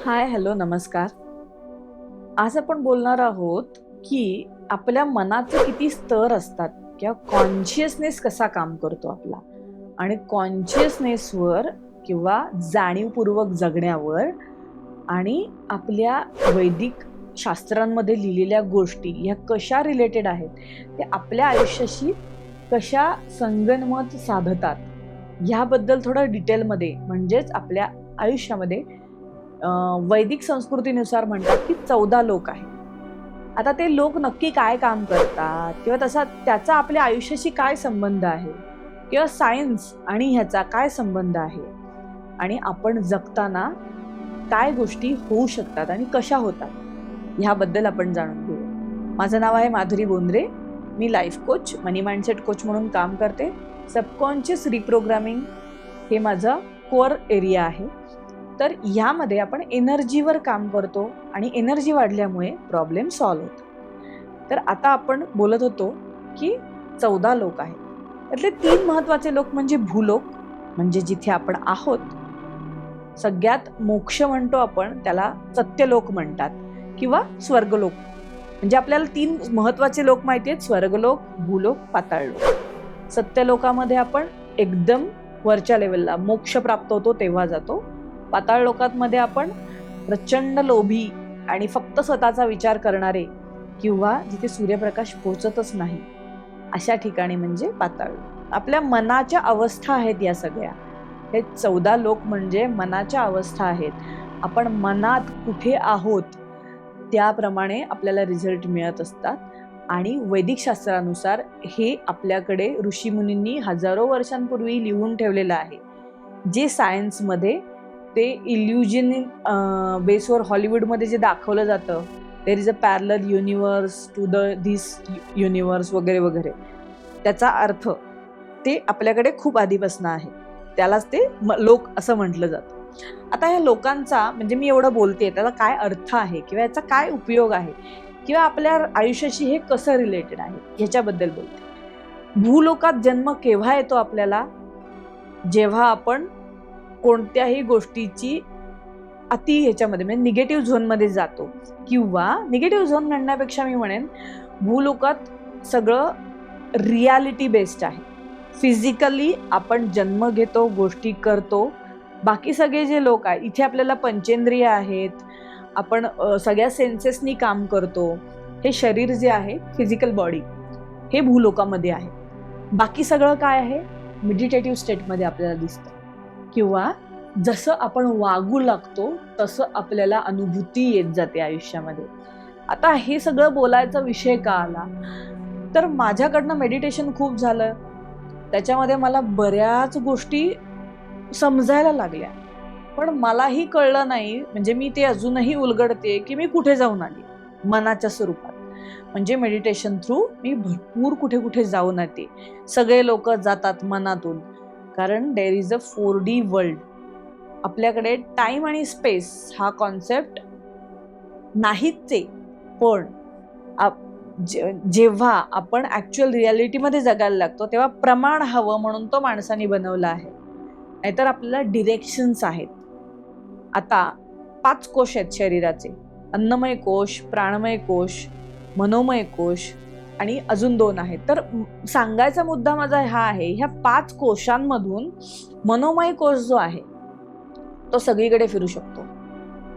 हाय, hello, नमस्कार. आज आपण बोलणार आहोत की आपल्या मनाचे किती स्तर असतात किंवा कॉन्शियसनेस कसा काम करतो आपला, आणि कॉन्शियसनेसवर किंवा जाणीवपूर्वक जगण्यावर आणि आपल्या वैदिक शास्त्रांमध्ये लिहिलेल्या गोष्टी ह्या कशा रिलेटेड आहेत, ते आपल्या आयुष्याशी कशा संगनमत साधतात ह्याबद्दल थोडं डिटेलमध्ये, म्हणजेच आपल्या आयुष्यामध्ये वैदिक संस्कृतीनुसार म्हणतात की 14 लोक आहेत. आता ते लोक नक्की काय काम करतात किंवा त्याचा आपल्या आयुष्याशी काय संबंध आहे, किंवा सायन्स आणि ह्याचा काय संबंध आहे, आणि आपण जगताना काय गोष्टी होऊ शकतात आणि कशा होतात, ह्याबद्दल आपण जाणून घेऊ. माझं नाव आहे माधुरी बोंद्रे. मी लाईफ कोच, मनी माइंडसेट कोच म्हणून काम करते. सबकॉन्शियस रिप्रोग्रामिंग हे माझं कोअर एरिया आहे. तर ह्यामध्ये आपण एनर्जीवर काम करतो आणि एनर्जी वाढल्यामुळे प्रॉब्लेम सॉल्व्ह होतो. तर आता आपण बोलत होतो की 14 लोक आहेत. त्यातले 3 महत्वाचे लोक म्हणजे भूलोक, म्हणजे जिथे आपण आहोत. सगळ्यात मोक्ष म्हणतो आपण त्याला, सत्यलोक म्हणतात, किंवा स्वर्गलोक. म्हणजे आपल्याला 3 महत्वाचे लोक माहिती आहेत: स्वर्गलोक, भूलोक, पाताळलोक. सत्यलोकामध्ये आपण एकदम वरच्या लेवलला मोक्ष प्राप्त होतो तेव्हा जातो. पाताळ लोकांमध्ये आपण प्रचंड लोभी आणि फक्त स्वतःचा विचार करणारे, किंवा जिथे सूर्यप्रकाश पोहोचतच नाही, अशा ठिकाणी म्हणजे पाताळ. आपल्या मनाच्या अवस्था आहेत या सगळ्या. हे 14 लोक म्हणजे मनाच्या अवस्था आहेत. आपण मनात कुठे आहोत त्याप्रमाणे आपल्याला रिझल्ट मिळत असतात. आणि वैदिक शास्त्रानुसार हे आपल्याकडे ऋषीमुनींनी हजारो वर्षांपूर्वी लिहून ठेवलेलं आहे, जे सायन्समध्ये ते इल्युजन बेसवर हॉलिवूडमध्ये जे दाखवलं जातं, there is a parallel universe to this universe वगैरे वगैरे, त्याचा अर्थ ते आपल्याकडे खूप आधीपासून आहे. त्यालाच ते लोक असं म्हटलं जातं. आता या लोकांचा, म्हणजे मी एवढं बोलते, त्याला काय अर्थ आहे किंवा याचा काय उपयोग आहे, किंवा आपल्या आयुष्याशी हे कसं रिलेटेड आहे, ह्याच्याबद्दल बोलते. भूलोकात जन्म केव्हा येतो आपल्याला? जेव्हा आपण कोणत्याही गोष्टीची अति ह्याच्यामध्ये, म्हणजे निगेटिव्ह झोनमध्ये जातो. किंवा निगेटिव्ह झोन म्हणण्यापेक्षा मी म्हणेन, भूलोकात सगळं रियालिटी बेस्ड आहे. फिजिकली आपण जन्म घेतो, गोष्टी करतो. बाकी सगळे जे लोक आहेत, इथे आपल्याला पंचेंद्रिय आहेत, आपण सगळ्या सेन्सेसनी काम करतो. हे शरीर जे आहे, फिजिकल बॉडी, हे भूलोकामध्ये आहे. बाकी सगळं काय आहे, मेडिटेटिव्ह स्टेटमध्ये आपल्याला दिसतं. किंवा जसं आपण वागू लागतो तसं आपल्याला अनुभूती येत जाते आयुष्यामध्ये. आता हे सगळं बोलायचा विषय का आला, तर माझ्याकडनं मेडिटेशन खूप झालं, त्याच्यामध्ये मला बऱ्याच गोष्टी समजायला लागल्या. पण मलाही कळलं नाही, म्हणजे मी ते अजूनही उलगडते की मी कुठे जाऊन आली मनाच्या स्वरूपात. म्हणजे मेडिटेशन थ्रू मी भरपूर कुठे कुठे जाऊन येते. सगळे लोक जातात मनातून, कारण देर इज अ 4D वर्ल्ड. आपल्याकडे टाइम आणि स्पेस हा कॉन्सेप्ट नाहीच आहे. पण जेव्हा आपण ऍक्च्युअल रियालिटीमध्ये जगायला लागतो तेव्हा प्रमाण हवं म्हणून तो माणसाने बनवला आहे. नाहीतर आपल्याला डिरेक्शन्स आहेत. आता 5 कोश आहेत शरीराचे: अन्नमय कोश, प्राणमय कोश, मनोमय कोश, आणि अजून 2 आहेत. तर सांगायचा मुद्दा माझा हा आहे, ह्या 5 कोशांमधून मनोमय कोश जो आहे तो सगळीकडे फिरू शकतो,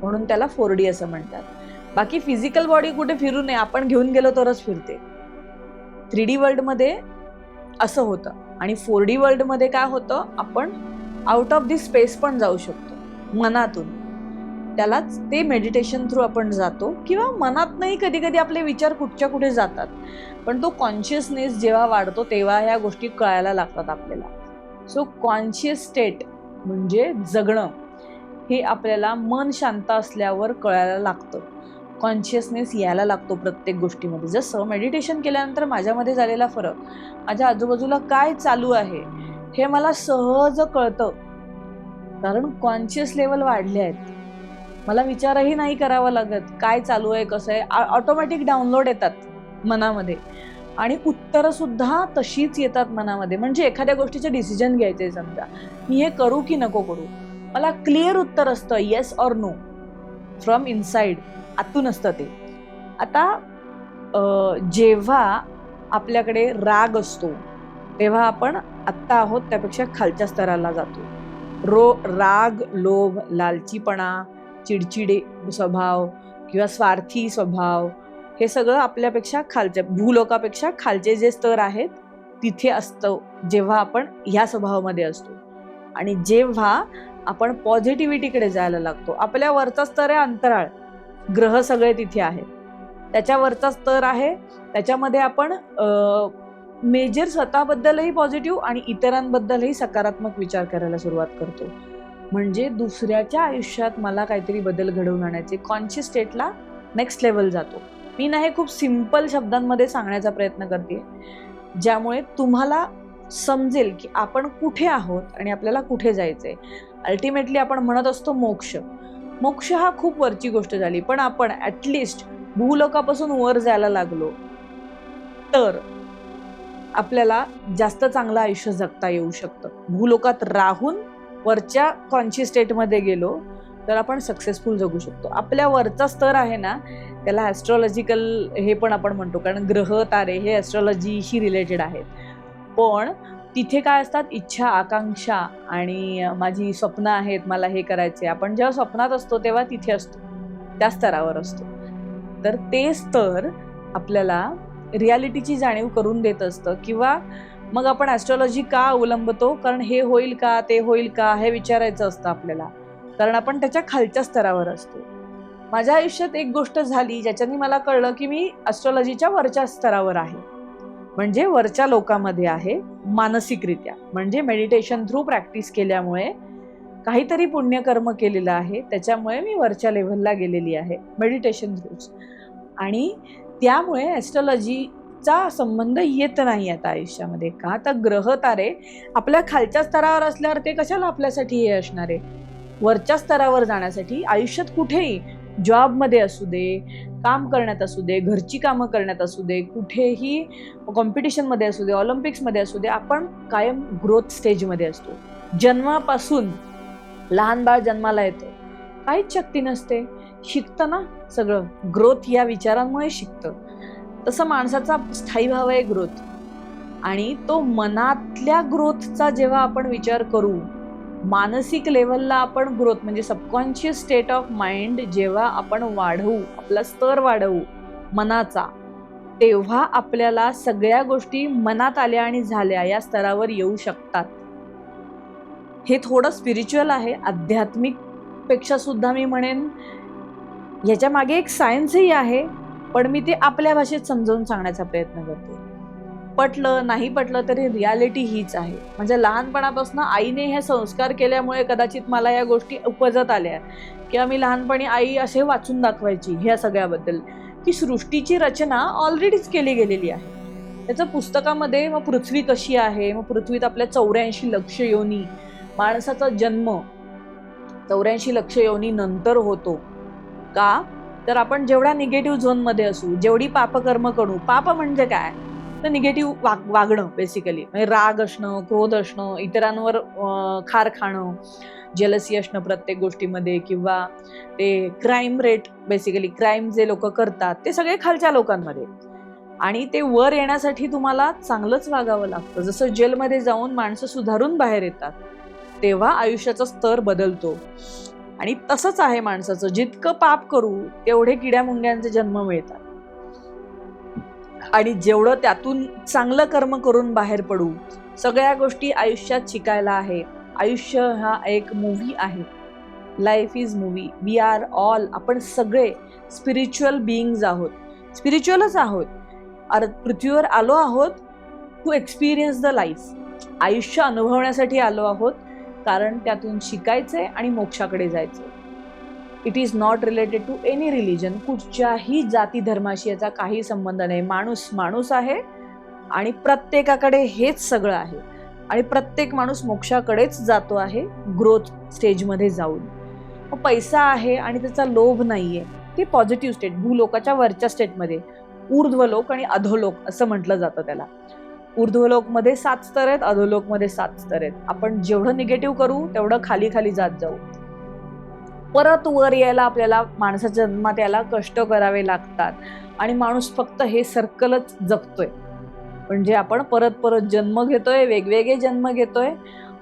म्हणून त्याला 4D असं म्हणतात. बाकी फिजिकल बॉडी कुठे फिरू नये, आपण घेऊन गेलो तरच फिरते. 3D वर्ल्डमध्ये असं होतं. आणि 4D वर्ल्डमध्ये काय होतं, आपण आउट ऑफ दिस स्पेस पण जाऊ शकतो मनातून. त्यालाच ते मेडिटेशन थ्रू आपण जातो. किंवा मनात नाही, कधी कधी आपले विचार कुठच्या कुठे जातात, पण तो कॉन्शियसनेस जेव्हा वाढतो तेव्हा ह्या गोष्टी कळायला लागतात आपल्याला. सो कॉन्शियस स्टेट म्हणजे जगणं, हे आपल्याला मन शांत असल्यावर कळायला लागतं. कॉन्शियसनेस यायला लागतो प्रत्येक गोष्टीमध्ये. जसं मेडिटेशन केल्यानंतर माझ्यामध्ये झालेला फरक, माझ्या आजूबाजूला काय चालू आहे हे मला सहज कळतं, कारण कॉन्शियस लेवल वाढले आहेत. मला विचारही नाही करावा लागत काय चालू आहे, कसं आहे, ऑटोमॅटिक डाउनलोड येतात मनामध्ये. आणि उत्तरं सुद्धा तशीच येतात मनामध्ये. म्हणजे एखाद्या गोष्टीचं डिसिजन घ्यायचंय, समजा मी हे करू की नको करू, मला क्लिअर उत्तर असतं, yes or no. From inside, आतून असतं ते. आता जेव्हा आपल्याकडे राग असतो तेव्हा आपण आत्ता आहोत त्यापेक्षा खालच्या स्तराला जातो. राग, लोभ, लालचीपणा, चिडचिडे स्वभाव किंवा स्वार्थी स्वभाव, हे सगळं आपल्यापेक्षा खालच्या, भूलोकापेक्षा खालचे जे स्तर आहेत तिथे असतं जेव्हा आपण ह्या स्वभावामध्ये असतो. आणि जेव्हा आपण पॉझिटिव्हिटीकडे जायला लागतो, आपल्या वरचा स्तर आहे अंतराळ, ग्रह सगळे तिथे आहेत, त्याच्यावरचा स्तर आहे, त्याच्यामध्ये आपण मेजर स्वतःबद्दलही पॉझिटिव्ह आणि इतरांबद्दलही सकारात्मक विचार करायला सुरुवात करतो. म्हणजे दुसऱ्याच्या आयुष्यात मला काहीतरी बदल घडवून आणायचे, कॉन्शियस स्टेटला नेक्स्ट लेवल जातो. मी ना हे खूप सिंपल शब्दांमध्ये सांगण्याचा प्रयत्न करते, ज्यामुळे तुम्हाला समजेल की आपण कुठे आहोत आणि आपल्याला कुठे जायचंय. अल्टिमेटली आपण म्हणत असतो मोक्ष. मोक्ष हा खूप वरची गोष्ट झाली, पण आपण ऍटलिस्ट भूलोकापासून वर जायला लागलो तर आपल्याला जास्त चांगलं आयुष्य जगता येऊ शकतं. भूलोकात राहून वरच्या कॉन्शियस स्टेटमध्ये गेलो तर आपण सक्सेसफुल जगू शकतो. आपल्या वरचा स्तर आहे ना, त्याला ॲस्ट्रॉलॉजिकल हे पण आपण म्हणतो, कारण ग्रह तारे हे ॲस्ट्रॉलॉजीशी रिलेटेड आहेत. पण तिथे काय असतात, इच्छा, आकांक्षा आणि माझी स्वप्न आहेत, मला हे करायचे. आपण जेव्हा स्वप्नात असतो तेव्हा तिथे असतो, त्या स्तरावर असतो. तर ते स्तर आपल्याला रियालिटीची जाणीव करून देत असतं. किंवा मग आपण ॲस्ट्रॉलॉजी का अवलंबतो, कारण हे होईल का, ते होईल का, हे विचारायचं असतं आपल्याला, कारण आपण त्याच्या खालच्या स्तरावर असतो. माझ्या आयुष्यात एक गोष्ट झाली ज्याच्याने मला कळलं की मी ॲस्ट्रॉलॉजीच्या वरच्या स्तरावर आहे, म्हणजे वरच्या लोकांमध्ये आहे मानसिकरित्या. म्हणजे मेडिटेशन थ्रू प्रॅक्टिस केल्यामुळे, काहीतरी पुण्यकर्म केलेलं आहे, त्याच्यामुळे मी वरच्या लेव्हलला गेलेली आहे मेडिटेशन थ्रू. आणि त्यामुळे ॲस्ट्रॉलॉजीचा संबंध येत नाही आता आयुष्यामध्ये. का तर ग्रह तारे आपल्या खालच्या स्तरावर असल्यावर ते कशाला आपल्यासाठी हे असणार आहे. वरच्या स्तरावर जाण्यासाठी आयुष्यात कुठेही, जॉबमध्ये असू दे, काम करण्यात असू दे, घरची कामं करण्यात असू दे, कुठेही कॉम्पिटिशनमध्ये असू दे, ऑलिम्पिक्समध्ये असू दे, आपण कायम ग्रोथ स्टेजमध्ये असतो. जन्मापासून लहान बाळ जन्माला येतं, काहीच शक्ती नसते, शिकतं ना सगळं. ग्रोथ या विचारांमुळे शिकतं. तसं माणसाचा स्थायी भाव आहे ग्रोथ. आणि तो मनातल्या ग्रोथचा जेव्हा आपण विचार करू, मानसिक लेवलला आपण ग्रोथ म्हणजे सबकॉन्शियस स्टेट ऑफ माइंड जेव्हा आपण वाढवू, आपला स्तर वाढवू मनाचा, तेव्हा आपल्याला सगळ्या गोष्टी मनात आल्या आणि झाल्या या स्तरावर येऊ शकतात. हे थोडं स्पिरिच्युअल आहे, आध्यात्मिक पेक्षा सुद्धा मी म्हणेन याच्या मागे एक सायन्सही आहे, पण मी ते आपल्या भाषेत समजावून सांगण्याचा प्रयत्न करते. पटलं नाही पटलं तरी रियालिटी हीच आहे. म्हणजे लहानपणापासून आईने हे संस्कार केल्यामुळे कदाचित मला या गोष्टी उपजत आल्या, किंवा मी लहानपणी आई असे वाचून दाखवायची ह्या सगळ्याबद्दल, की सृष्टीची रचना ऑलरेडीच केली गेलेली आहे. त्याचं पुस्तकामध्ये मग पृथ्वी कशी आहे, मग पृथ्वीत आपल्या 84 लक्ष योनी, माणसाचा जन्म 84 लक्ष योनी नंतर होतो. का तर आपण जेवढ्या निगेटिव्ह झोनमध्ये असू, जेवढी पापकर्म करू, पाप म्हणजे काय तर निगेटिव्ह वागणं बेसिकली, म्हणजे राग असणं, क्रोध असणं, इतरांवर खार खाणं, जेलसी असणं प्रत्येक गोष्टीमध्ये, किंवा ते क्राईम रेट, बेसिकली क्राईम जे लोक करतात ते सगळे खालच्या लोकांमध्ये. आणि ते वर येण्यासाठी तुम्हाला चांगलंच वागावं लागतं. जसं जेलमध्ये जाऊन माणसं सुधारून बाहेर येतात तेव्हा आयुष्याचा स्तर बदलतो. आणि तसंच आहे माणसाचं, जितकं पाप करू तेवढे किड्या मुंग्यांचे जन्म मिळतात, आणि जेवढं त्यातून चांगलं कर्म करून बाहेर पडू. सगळ्या गोष्टी आयुष्यात शिकायला आहे. आयुष्य हा एक मूवी आहे, life is movie, we are all, आपण सगळे स्पिरिच्युअल बिईंग्ज आहोत, स्पिरिच्युअलच आहोत. पृथ्वीवर आलो आहोत टू एक्सपिरियन्स द लाईफ, आयुष्य अनुभवण्यासाठी आलो आहोत, कारण त्यातून शिकायचंय आणि मोक्षाकडे जायचंय. It is not related to any religion, कुठच्याही जाती धर्माशी याचा काही संबंध नाही. माणूस माणूस आहे आणि प्रत्येकाकडे हेच सगळं आहे, आणि प्रत्येक माणूस मोक्षाकडेच जातो आहे ग्रोथ स्टेजमध्ये जाऊन. मग पैसा आहे आणि त्याचा लोभ नाहीये, ते पॉझिटिव्ह स्टेट, भूलोकाच्या वरच्या स्टेटमध्ये. ऊर्ध्वलोक आणि अधोलोक असं म्हटलं जातं त्याला. ऊर्ध्वलोकमध्ये 7 स्तर आहेत, अधोलोकमध्ये 7 स्तर आहेत. आपण जेवढं निगेटिव्ह करू तेवढं खाली खाली जात जाऊ. परत वर यायला आपल्याला माणसाच्या जन्मात यायला कष्ट करावे लागतात आणि माणूस फक्त हे सर्कलच जगतोय. म्हणजे आपण परत परत जन्म घेतोय, वेगवेगळे जन्म घेतोय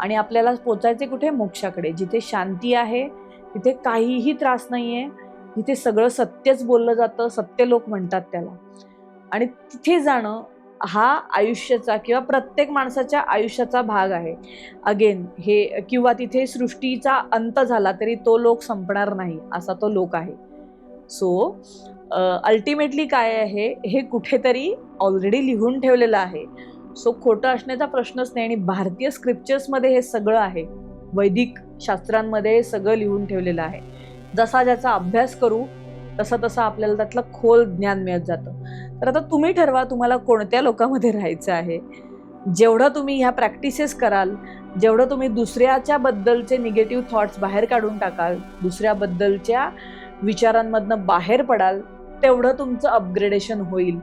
आणि आपल्याला पोचायचे कुठे? मोक्षाकडे, जिथे शांती आहे, तिथे काहीही त्रास नाहीये, जिथे सगळं सत्यच बोललं जातं, सत्य लोक म्हणतात त्याला. आणि तिथे जाणं हा आयुष्याचा किंवा प्रत्येक माणसाच्या आयुष्याचा भाग आहे. अगेन हे किंवा तिथे सृष्टीचा अंत झाला तरी तो लोक संपणार नाही, असा तो लोक आहे. सो अल्टिमेटली काय आहे, हे कुठेतरी ऑलरेडी लिहून ठेवलेलं आहे. सो खोटं असण्याचा प्रश्नच नाही. आणि भारतीय स्क्रिप्चर्समध्ये हे सगळं आहे, वैदिक शास्त्रांमध्ये हे सगळं लिहून ठेवलेलं आहे. जसा ज्याचा अभ्यास करू तसं तसं आपल्याला त्यातलं खोल ज्ञान मिळत जातं. तर आता तुम्ही ठरवा तुम्हाला कोणत्या लोकामध्ये राहायचं आहे. जेवढं तुम्ही ह्या प्रॅक्टिसेस कराल, जेवढं तुम्ही दुसऱ्याच्या बद्दलचे निगेटिव्ह थॉट्स बाहेर काढून टाकाल, दुसऱ्याबद्दलच्या विचारांमधनं बाहेर पडाल, तेवढं तुमचं अपग्रेडेशन होईल.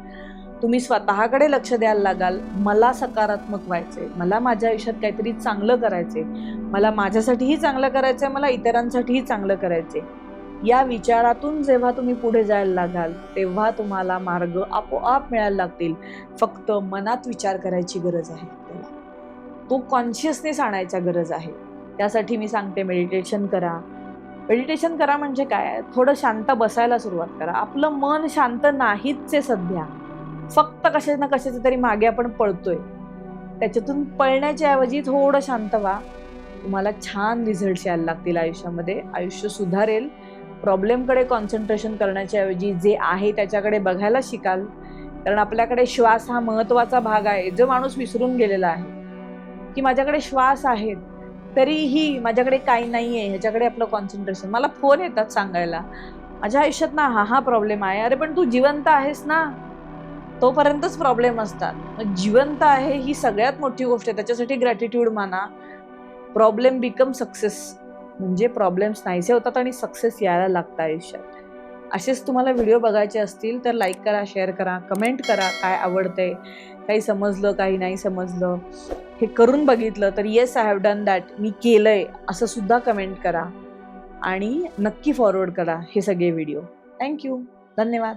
तुम्ही स्वतःकडे लक्ष द्यायला लागाल. मला सकारात्मक व्हायचंय, मला माझ्या आयुष्यात काहीतरी चांगलं करायचंय, मला माझ्यासाठीही चांगलं करायचंय, मला इतरांसाठीही चांगलं करायचंय. या विचारातून जेव्हा तुम्ही पुढे जायला लागाल तेव्हा तुम्हाला मार्ग आपोआप मिळायला लागतील. फक्त मनात विचार करायची गरज आहे आपल्याला, तो कॉन्शियसनेस आणायचा गरज आहे. त्यासाठी मी सांगते मेडिटेशन करा. मेडिटेशन करा म्हणजे काय, थोडं शांत बसायला सुरुवात करा. आपलं मन शांत नाहीच आहे सध्या, फक्त कशा ना कशाच्या तरी मागे आपण पळतोय. त्याच्यातून पळण्याच्या ऐवजी थोडं शांत व्हा. तुम्हाला छान रिझल्ट्स यायला लागतील आयुष्यामध्ये. आयुष्य सुधारेल. प्रॉब्लेमकडे कॉन्सन्ट्रेशन करण्याच्या ऐवजी जे आहे त्याच्याकडे बघायला शिकाल. कारण आपल्याकडे श्वास हा महत्त्वाचा भाग आहे, जो माणूस विसरून गेलेला आहे की माझ्याकडे श्वास आहेत तरीही माझ्याकडे काही नाही आहे, ह्याच्याकडे आपलं कॉन्सन्ट्रेशन. मला फोन येतात सांगायला, माझ्या आयुष्यात ना हा प्रॉब्लेम आहे. अरे पण तू जिवंत आहेस ना, तोपर्यंतच प्रॉब्लेम असतात. जिवंत आहे ही सगळ्यात मोठी गोष्ट आहे, त्याच्यासाठी ग्रॅटिट्यूड माना. प्रॉब्लेम बिकम सक्सेस, म्हणजे प्रॉब्लेम्स नाहीसे होतात आणि सक्सेस यायला लागतं आयुष्यात. असेच तुम्हाला व्हिडिओ बघायचे असतील तर लाईक करा, शेअर करा, कमेंट करा. काय आवडतंय, काही समजलं, काही नाही समजलं, हे करून बघितलं तर yes I have done that, मी केलंय असं सुद्धा कमेंट करा. आणि नक्की फॉरवर्ड करा हे सगळे व्हिडिओ. थँक्यू, धन्यवाद.